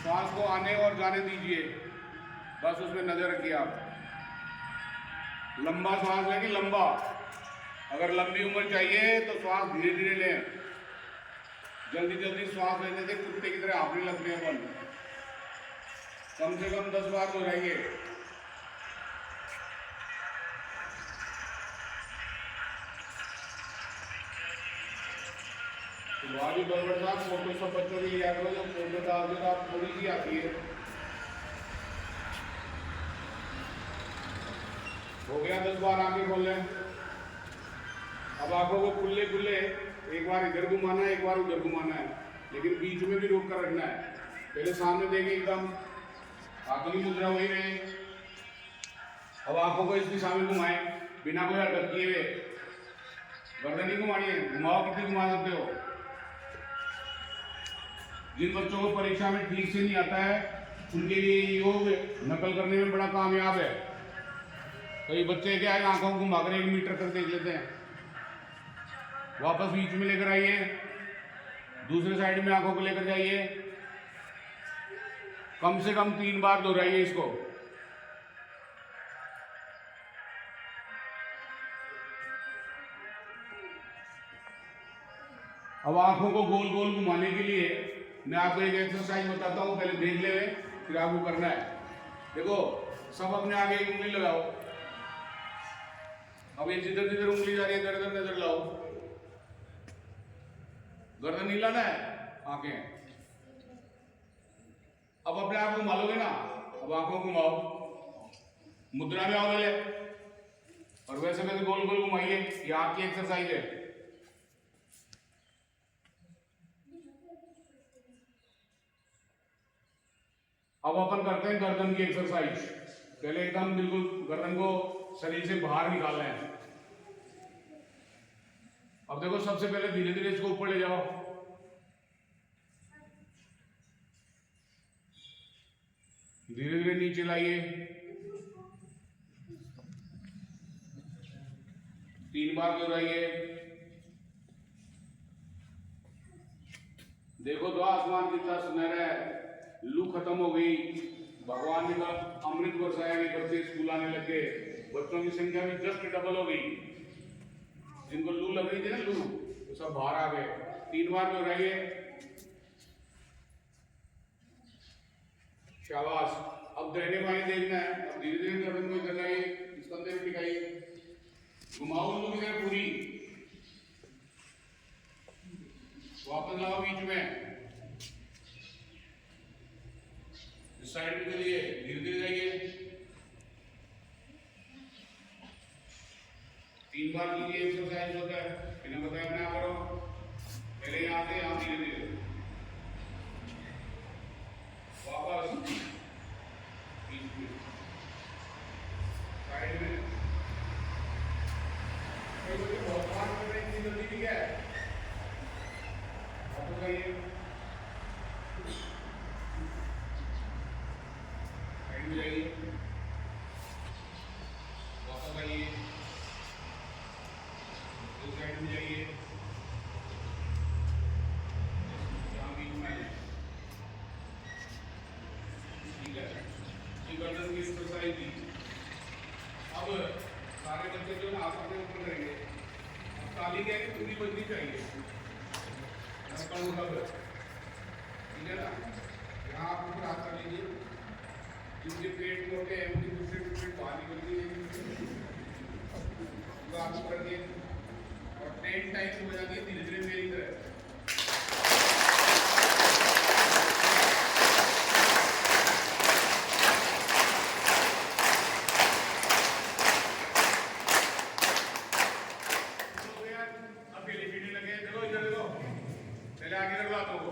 श्वास को आने और जाने दीजिए, बस उसमें नजर रखिए आप। लंबा श्वास लेंगे, लंबा। अगर लंबी उम्र चाहिए तो श्वास धीरे धीरे लें। जल्दी जल्दी श्वास लेने से कुत्ते की तरह हाफने लगते हैं अपन। कम से कम 10 बार दोहराइए। वाली बरबर साहब फोटो सब बच्चों की लिया करो, जब फोटो डालते तो आप थोड़ी सी आती है। हो गया 10 बार, आंखें खोल लें। अब आंखों को खुले खुले एक बार इधर घुमाना है, एक बार उधर घुमाना है, लेकिन बीच में भी रोक कर रखना है। पहले सामने देखिए, एकदम हाथों की मुद्रा वही रहे। अब आंखों को इस दिशा में घुमाएं बिना कोई हरकत किए हुए। गर्दन नहीं घुमानी है, घुमाओ कितनी घुमा सकते हो। जिन बच्चों को परीक्षा में ठीक से नहीं आता है उनके लिए योग नकल करने में बड़ा कामयाब है। कई बच्चे क्या है, आंखों को घुमाकर 1 मीटर तक देख लेते हैं। वापस बीच में लेकर आइए, दूसरे साइड में आंखों को लेकर जाइए। कम से कम 3 बार दोहराइए इसको। अब आंखों को गोल गोल घुमाने के लिए मैं आपको एक एक्सरसाइज बताता हूँ, पहले देख ले, फिर आपको करना है। देखो, सब अपने आगे एक उंगली लगाओ। अब ये जिधर जिधर उंगली जा रही है इधर इधर नजर लाओ। गर्दन नहीं लाना है, आंखें। अब अपने आप को घुमाओगे ना, अब आंखों को घुमाओ, मुद्रा में आओ पहले, और वैसे वैसे गोल गोल घुमाइए। ये आंख की एक्सरसाइज है। अब अपन करते हैं गर्दन की एक्सरसाइज। पहले एकदम बिल्कुल गर्दन को शरीर से बाहर निकालना है। अब देखो, सबसे पहले धीरे धीरे इसको ऊपर ले जाओ। धीरे धीरे नीचे लाइए। 3 बार दोहराइए। देखो तो आसमान कितना सुनहरा है। लू खत्म हो गई, भगवान ने कहा अमृत बरसाया, नहीं बच्चे स्कूल आने लगे। बच्चों की संख्या भी जस्ट डबल हो गई। जिनको लू लग रही थी ना, लू, तो सब बाहर आ गए। 3 बार दोहराइए। शाबाश। अब दहने बाएं देखना है। अब धीरे धीरे गर्दन को इधर लाइए, इस कंधे में टिकाइए, घुमाओ लू की पूरी, वापस लाओ बीच में, इस साइड में चलिए, धीरे धीरे जाइए। 3 बार कीजिए एक्सरसाइज होता है, बिना बताए अपने आप करो। पहले यहाँ से यहाँ धीरे धीरे वापस साइड में। बहुत बार कर रहे हैं, जल्दी ठीक है। वापस जाइए, साइड में जाइए, वापस आइए, दूसरी साइड में जाइए, यहाँ बीच में आइए। ठीक है, ये गर्दन की एक्सरसाइज थी। अब सारे बच्चे जो ना अपने ऊपर करेंगे। अब ताली क्या है, पूरी बजनी चाहिए। ठीक है ना, यहाँ आप ऊपर हाथ कर लीजिए। जिनके पेट मोटे हैं उनकी दूसरे पेट बाहर निकल गई, आप कर दिए और 10 टाइम बजा दिए धीरे धीरे मेरी तरह। आगे रख हाथों को।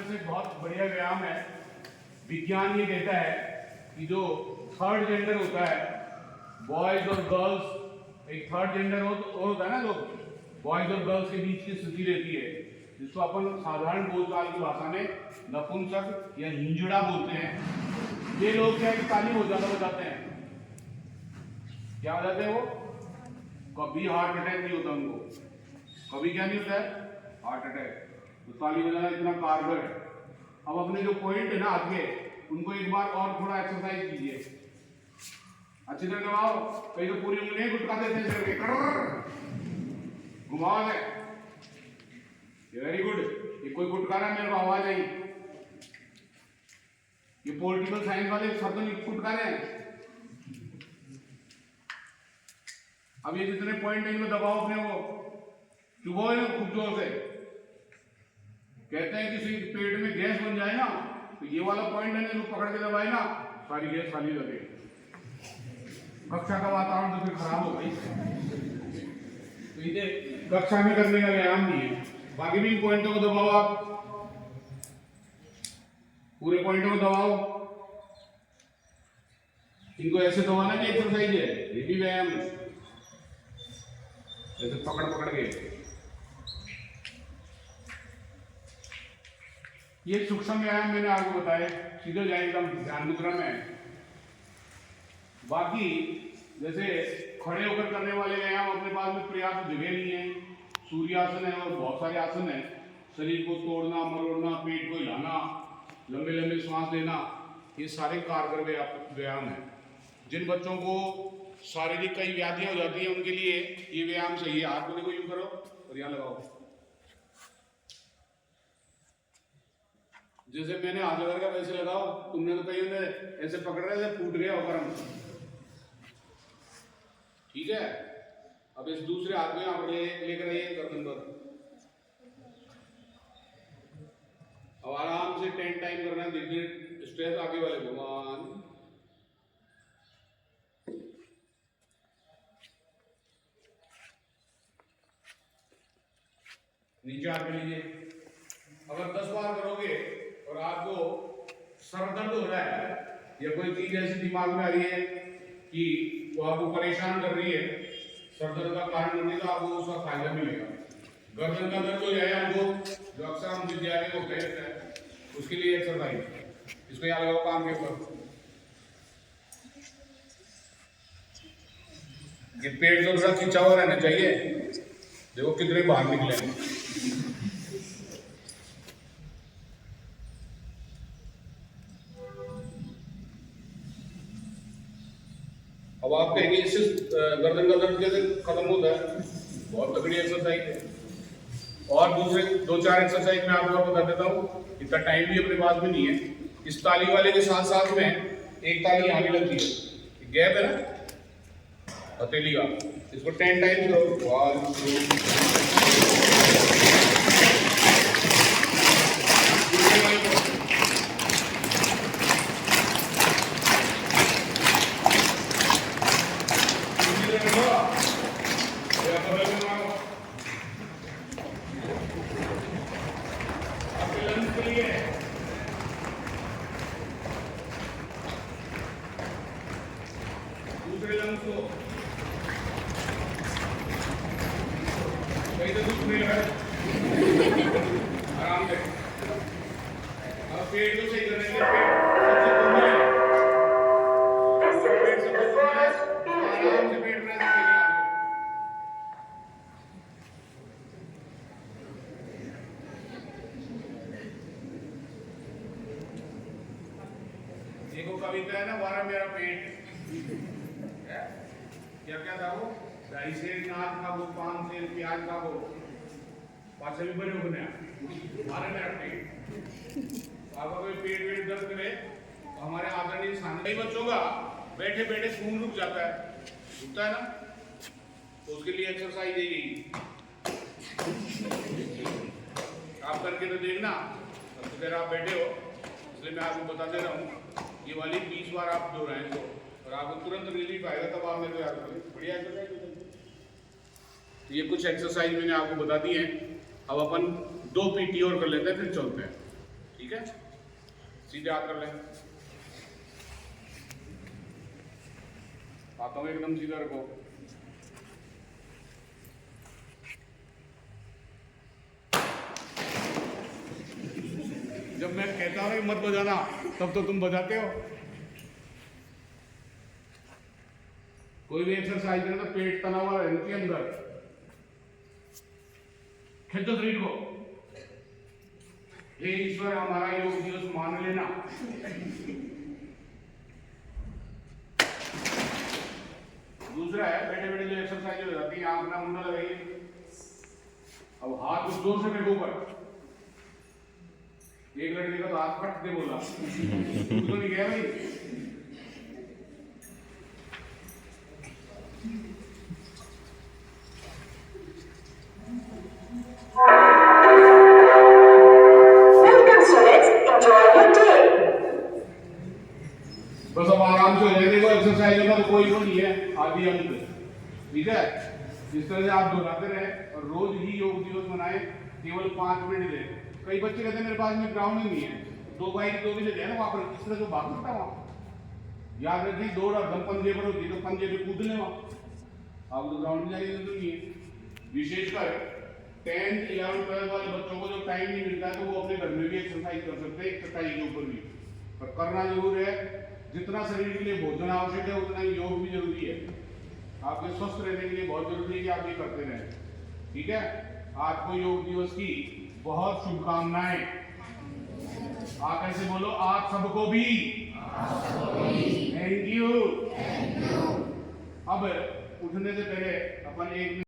से बहुत बढ़िया व्यायाम है। विज्ञान ये कहता है कि जो थर्ड जेंडर होता है, बॉयज और गर्ल्स, एक थर्ड जेंडर होता है ना, जो बॉयज और गर्ल्स के बीच की स्थिति रहती है, जिसको अपन साधारण बोलचाल की भाषा में नपुंसक या हिंजड़ा बोलते हैं। ये लोग क्या ताली हो जाते हैं, क्या हो जाते हैं वो, कभी हार्ट अटैक नहीं होता उनको, कभी क्या नहीं होता है, हार्ट अटैक। तो ताली बजाना इतना कारगर है। अब अपने जो पॉइंट है ना हाथ के, उनको एक बार और थोड़ा एक्सरसाइज कीजिए, अच्छी तरह दबाओ। कहीं तो पूरी उंगलियां गुटका देते हैं करके, घुमाओ है, ये वेरी गुड। ये कोई गुटका रहा मेरे को आवाज आई, ये पॉलिटिकल साइंस वाले शब्द नहीं गुटका रहे हैं। अब ये जितने पॉइंट है इनको दबाओ अपने को, चुभाओ ना खूब जोर से। कहते हैं किसी पेट में गैस बन जाए ना, तो ये वाला पॉइंट है ना, पकड़ के दबाए ना, सारी गैस खाली लगे। कक्षा का वातावरण तो फिर खराब हो गई। तो ये कक्षा में करने का व्यायाम नहीं है। बाकी भी इन पॉइंटों को दबाओ, आप पूरे पॉइंटों को दबाओ। इनको ऐसे दबाना भी एक्सरसाइज है, ये भी व्यायाम है, ऐसे पकड़ पकड़ के। ये सूक्ष्म व्यायाम मैंने आपको बताया, सीधे जाए एकदम ध्यान मुद्रा में। बाकी जैसे खड़े होकर करने वाले व्यायाम अपने पास में पर्याप्त जगह नहीं है, सूर्यासन है और बहुत सारे आसन है। शरीर को तोड़ना मरोड़ना, पेट को हिलाना, लंबे लंबे सांस लेना, ये सारे कारगर व्यायाम है। जिन बच्चों को शारीरिक कई व्याधियां हो जाती हैं, उनके लिए ये व्यायाम सही है। हाथ को देखो, यूं करो और यहाँ लगाओ। जैसे मैंने हाथ लगा के वैसे लगाओ। तुमने तो कहीं ऐसे पकड़ रहे थे, फूट गया होगा हम, ठीक है। अब इस दूसरे हाथ में आप लेकर आइए गर्दन पर। अब आराम से 10 टाइम करना है, धीरे स्ट्रेस आगे वाले को। 1 नीचे आके लीजिए। अगर 10 बार करोगे और आपको सर दर्द हो रहा है या कोई चीज ऐसी दिमाग में आ रही है कि वो आपको परेशान कर रही है, सर दर्द का कारण बनेगा, तो आपको उसका फायदा मिलेगा। गर्दन का दर्द हो जाए आपको, जो अक्सर हम विद्यार्थी को कहते हैं, उसके लिए एक्सरसाइज। इसको यहाँ लगाओ कान के ऊपर। ये पेट जो थोड़ा खिंचा हुआ रहना चाहिए, देखो कितने बाहर निकले। अब आप कहेंगे इससे गर्दन का दर्द कैसे खत्म होता है? बहुत तगड़ी एक्सरसाइज है। और दूसरे 2-4 एक्सरसाइज मैं आपको बता देता हूँ, इतना टाइम भी अपने पास में नहीं है। इस ताली वाले के साथ साथ में एक ताली यहाँ भी लगती है, गैप है ना हथेली का, इसको 10 टाइम करो। 1 2 आराम से। अब पेट को सही करने के लिए पेट सबसे ऊपर है, आराम से पेट प्रेस करिए। देखो कविता है ना, वारा मेरा पेट, क्या क्या था वो, 2.5 सेर नाच खाबो, 5 सेर प्याज खाबो, पासे भी बड़े होने हमारे में रखते हैं। आपका कोई पेट वेट दर्द करे तो हमारे आदरणीय सामने बच्चों का बैठे बैठे खून रुक जाता है, रुकता है ना, तो उसके लिए एक्सरसाइज है यही। आप करके तो देखना, सबसे पहले आप बैठे हो इसलिए मैं आपको बता दे रहा हूँ। ये वाली 20 बार आप दोहराएं तो, और आपको तुरंत रिलीफ आएगा, तब आप मेरे को याद करें। बढ़िया एक्सरसाइज। ये कुछ एक्सरसाइज मैंने आपको बता दी है। अब अपन 2 पीटी और कर लेते हैं, फिर चलते हैं। ठीक है, सीधे हाथ कर लें, हाथों में एकदम सीधा रखो। जब मैं कहता हूं मत बजाना तब तो तुम बजाते हो। कोई भी एक्सरसाइज करें तो पेट तना हुआ रहना चाहिए, अंदर खींचो शरीर को। हे ईश्वर हमारा योग दिवस मान लेना। दूसरा है बैठे बैठे जो एक्सरसाइज हो जाती है, आंख ना मुंडा लगाइए। अब हाथ को जोर से फेंको ऊपर। एक लड़के का तो हाथ फट दे बोला तो नहीं गया भाई। बस अब आराम से हो जाए। देखो एक्सरसाइज का तो कोई वो नहीं है आदि अंत, ठीक है। इस तरह से आप दोहराते रहे और रोज ही योग दिवस मनाए, केवल 5 मिनट दे। कई बच्चे कहते हैं मेरे पास में ग्राउंड ही नहीं है, 2 बाई 2 भी है ना वहां पर, इस तरह से भाग सकता वहां। याद रखिए दौड़ और दम पंजे पर होती है तो पंजे पे कूद ले वहां, आप तो ग्राउंड में जाने की जरूरत नहीं है। विशेषकर 10th 11th 12th वाले बच्चों को जब टाइम नहीं मिलता है तो वो अपने घर में भी एक्सरसाइज कर सकते हैं, चटाई के ऊपर भी, पर करना जरूर है। जितना शरीर के लिए भोजन आवश्यक है उतना ही योग भी जरूरी है। आपके स्वस्थ रहने के लिए बहुत जरूरी है कि आप ये करते रहें, ठीक है। आपको योग दिवस की बहुत शुभकामनाएं। आप ऐसे बोलो, आप सबको भी थैंक यू। अब उठने से पहले अपन एक